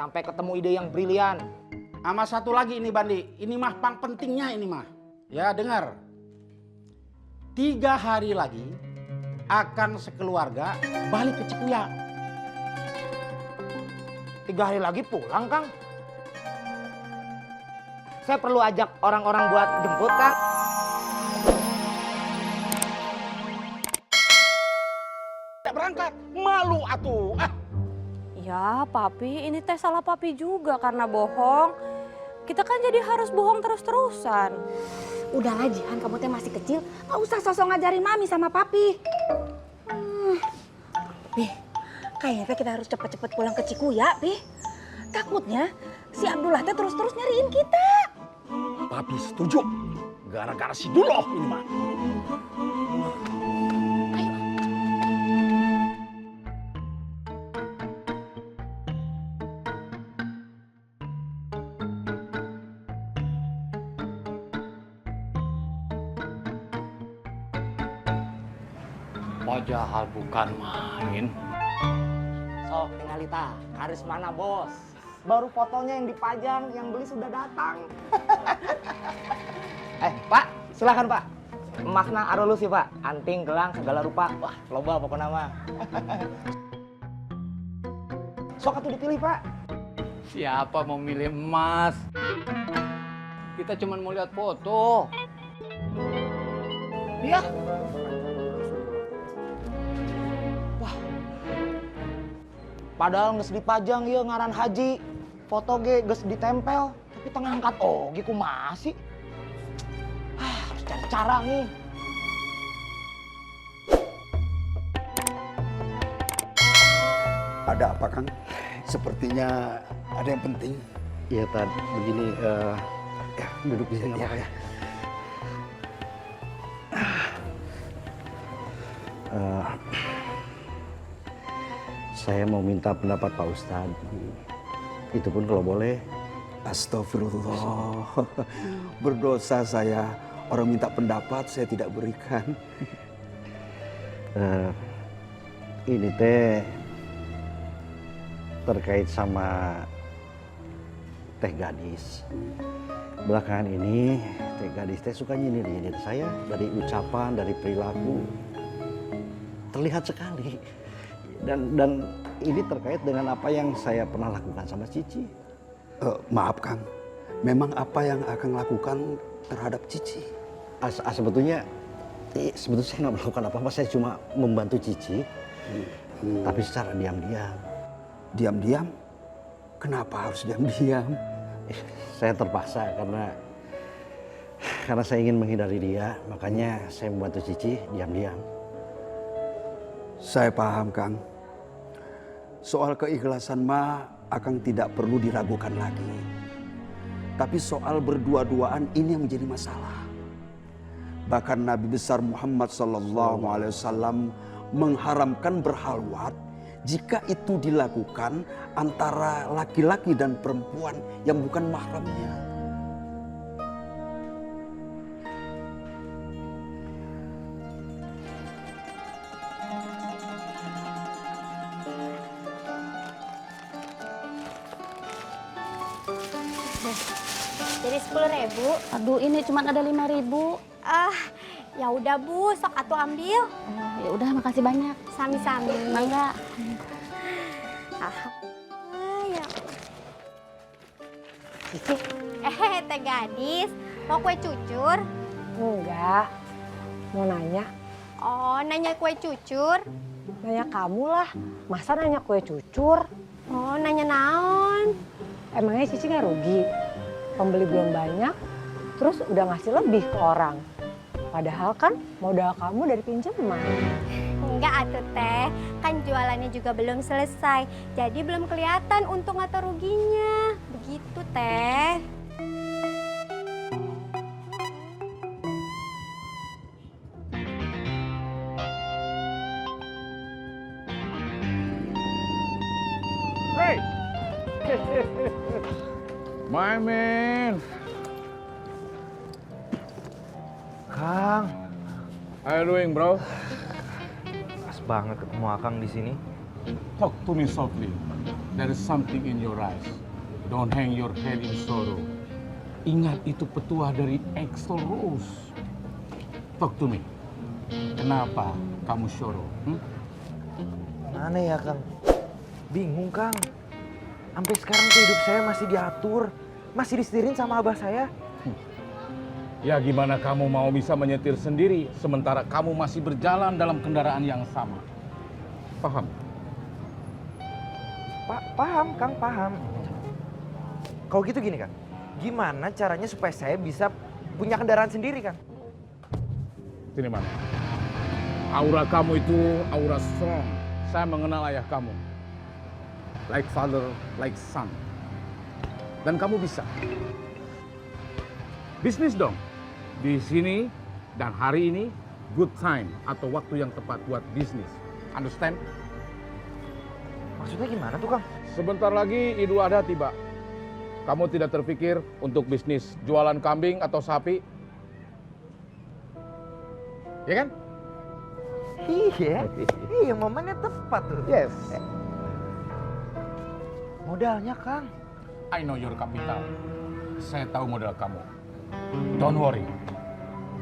sampai ketemu ide yang brilian. Sama satu lagi ini Bandi, ini mah pang pentingnya ini mah. Ya dengar, 3 hari lagi akan sekeluarga balik ke Cikuya. 3 hari lagi pulang, Kang. Saya perlu ajak orang-orang buat jemput, Kang. Tidak berangkat, malu atuh. Ya, Papi, ini teh salah Papi juga karena bohong. Kita kan jadi harus bohong terus-terusan. Udahlah Jihan, kamu teh masih kecil, nggak usah sosok ngajarin Mami sama Papi. Pi, kayaknya kita harus cepet-cepet pulang ke Cikuya, Pi. Takutnya si Abdullah teh terus-terus nyariin kita. Papi setuju, gara-gara si Duloh ini mah. Padahal bukan main. Sok, tinggalita. Karis mana, Bos? Baru fotonya yang dipajang, yang beli sudah datang. Pak, silakan Pak. Emasna arulus sih Pak. Anting, gelang, segala rupa. Wah, loba pokoknya mah. Sok atuh dipilih, Pak. Siapa mau milih emas? Kita cuma mau lihat foto. Iya. Padahal geus dipajang ieu ngaran Haji. Foto ge geus ditempel, tapi tengah angkat oge kumaha sih? Harus cari cara nih. Ada apa, Kang? Sepertinya ada yang penting. Iya, Tad. Begini, ya, duduk di sini nggak apa-apa ya. Saya mau minta pendapat Pak Ustadz. Itu pun kalau boleh. Astagfirullah. Berdosa saya. Orang minta pendapat saya tidak berikan. Ini teh terkait sama teh gadis. Belakangan ini teh gadis teh suka nyindir-nyindir saya dari ucapan, dari perilaku. Terlihat sekali. Dan ini terkait dengan apa yang saya pernah lakukan sama Cici. Maaf, Kang. Memang apa yang Akang lakukan terhadap Cici? Sebetulnya saya nggak melakukan apa-apa. Saya cuma membantu Cici. Tapi secara diam-diam. Diam-diam? Kenapa harus diam-diam? Saya terpaksa karena saya ingin menghindari dia. Makanya saya membantu Cici diam-diam. Saya paham, Kang. Soal keikhlasan mah Akang tidak perlu diragukan lagi. Tapi soal berdua-duaan ini yang menjadi masalah. Bahkan Nabi besar Muhammad SAW mengharamkan berhalwat jika itu dilakukan antara laki-laki dan perempuan yang bukan mahramnya. Jadi 10.000. Aduh, ini cuma ada 5.000. Ya udah Bu, sok atuh ambil. Ya udah, makasih banyak. Sami-sami. Mangga. Ya. Cici. Teh gadis, mau kue cucur? Enggak, mau nanya. Oh, nanya kue cucur? Nanya kamu lah, masa nanya kue cucur? Oh, nanya naon? Emangnya Cici nggak rugi? Pembeli belum banyak, terus udah ngasih lebih ke orang. Padahal kan modal kamu dari pinjaman. Enggak atuh teh, kan jualannya juga belum selesai. Jadi belum kelihatan untung atau ruginya. Begitu teh. Hey! My man! Kang, How you doing, bro? pas banget ketemu Akang di sini. Talk to me softly. there is something in your eyes. Don't hang your head in sorrow. Ingat itu petuah dari Axl Rose. Talk to me. Kenapa kamu sorrow? Mana ya Kang? Bingung Kang. Sampai sekarang tuh hidup saya masih diatur. Masih disetirin sama abah saya. Ya gimana kamu mau bisa menyetir sendiri sementara kamu masih berjalan dalam kendaraan yang sama? Paham? Paham Kang, paham. Kalau gitu gini Kang, gimana caranya supaya saya bisa punya kendaraan sendiri Kang? Sini mana? Aura kamu itu aura strong. Saya mengenal ayah kamu. Like father, like son. Dan kamu bisa. Bisnis dong. Di sini dan hari ini good time atau waktu yang tepat buat bisnis. Understand? Maksudnya gimana tuh Kang? Sebentar lagi Idul Adha tiba. Kamu tidak terpikir untuk bisnis jualan kambing atau sapi? Ya kan? Iya momennya tepat tuh. Yes. Modalnya Kang. I know your capital. Saya tahu modal kamu. Don't worry.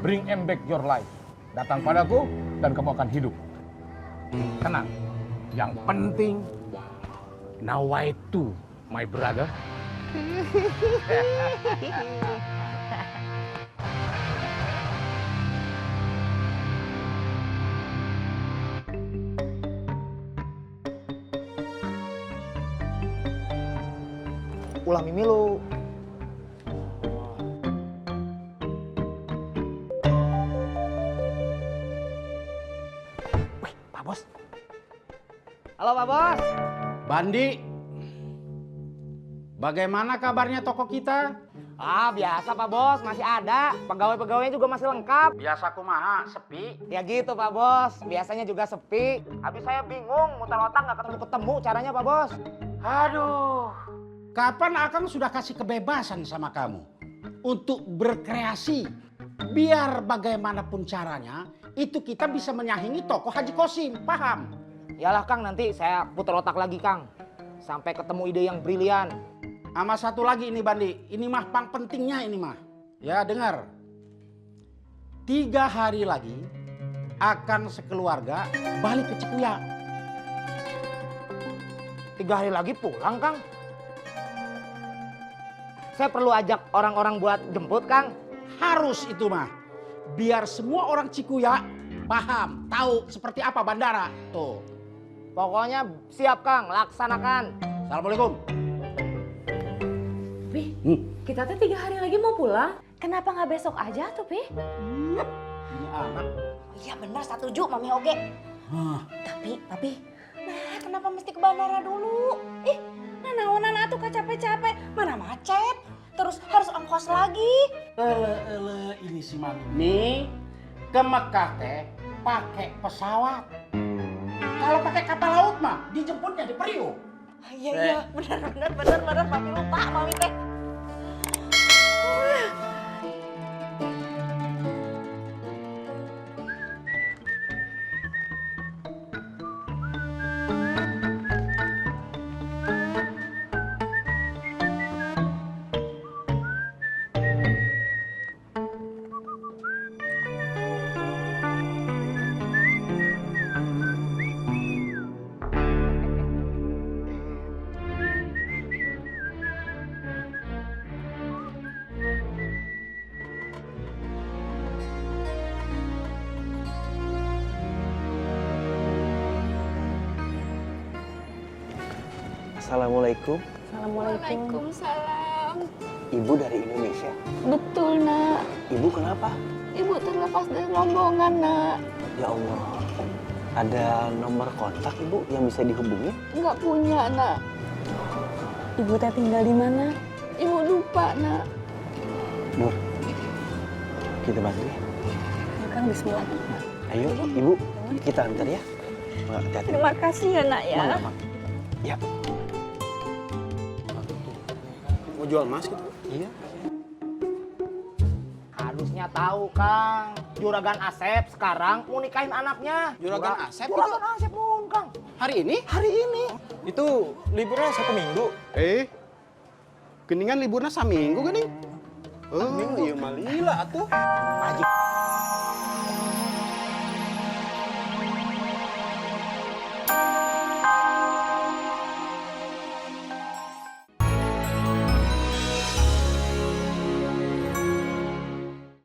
Bring em back your life. Datang padaku dan kamu akan hidup. Tenang. Yang penting, nawaitu, my brother. Ulah mimi lu. Wih, Pak Bos. Halo Pak Bos. Bandi, bagaimana kabarnya toko kita? Ah, biasa Pak Bos, masih ada. Pegawai-pegawainya juga masih lengkap. Biasa kumaha, sepi. Ya gitu Pak Bos, biasanya juga sepi. Habis saya bingung, muter otak nggak ketemu-ketemu caranya Pak Bos. Aduh, kapan Akang sudah kasih kebebasan sama kamu untuk berkreasi? Biar bagaimanapun caranya, itu kita bisa menyaingi toko Haji Kosim, paham? Yalah Kang, nanti saya puter otak lagi Kang. Sampai ketemu ide yang brilian. Sama satu lagi ini Bandi, ini mah pang pentingnya ini mah. Ya dengar, 3 hari lagi akan sekeluarga balik ke Cikuya. 3 hari lagi pulang Kang. Saya perlu ajak orang-orang buat jemput Kang. Harus itu mah, biar semua orang Cikuya paham, tahu seperti apa bandara. Tuh. Pokoknya siap Kang, laksanakan. Assalamualaikum. Pi, kita tuh 3 hari lagi mau pulang. Kenapa nggak besok aja tuh, Pi? Ini anak. Iya benar, setuju Mami Oge. Tapi, nah kenapa mesti ke bandara dulu? Ih, nah naonan atuh capek-capek. Mana macet, terus harus ongkos lagi. Ini si Mami. Nih, ke Mekah teh pakai pesawat. Kalau pakai kapal laut mah dijemputnya di Priuk. Iya, benar, Mami lupa, Mami teh. Assalamualaikum. Waalaikumsalam. Ibu dari Indonesia? Betul nak. Ibu kenapa? Ibu terlepas dari rombongan nak. Ya Allah. Ada nomor kontak ibu yang bisa dihubungi? Nggak punya nak. Ibu teh tinggal di mana? Ibu lupa nak. Nur, kita bantu ya. Ya Kang, bismillah. Ayo ibu, kita antar ya. Hati-hati. Terima kasih ya nak ya. Ya. Mau jual emas gitu? Iya. Harusnya tahu Kang, Juragan Asep sekarang mau nikahin anaknya. Juragan Asep? Juragan Asep pun Kang. Hari ini? Hari ini. Itu liburnya 1 minggu. Geningan liburnya saminggu geuning. Minggu ya malila atuh.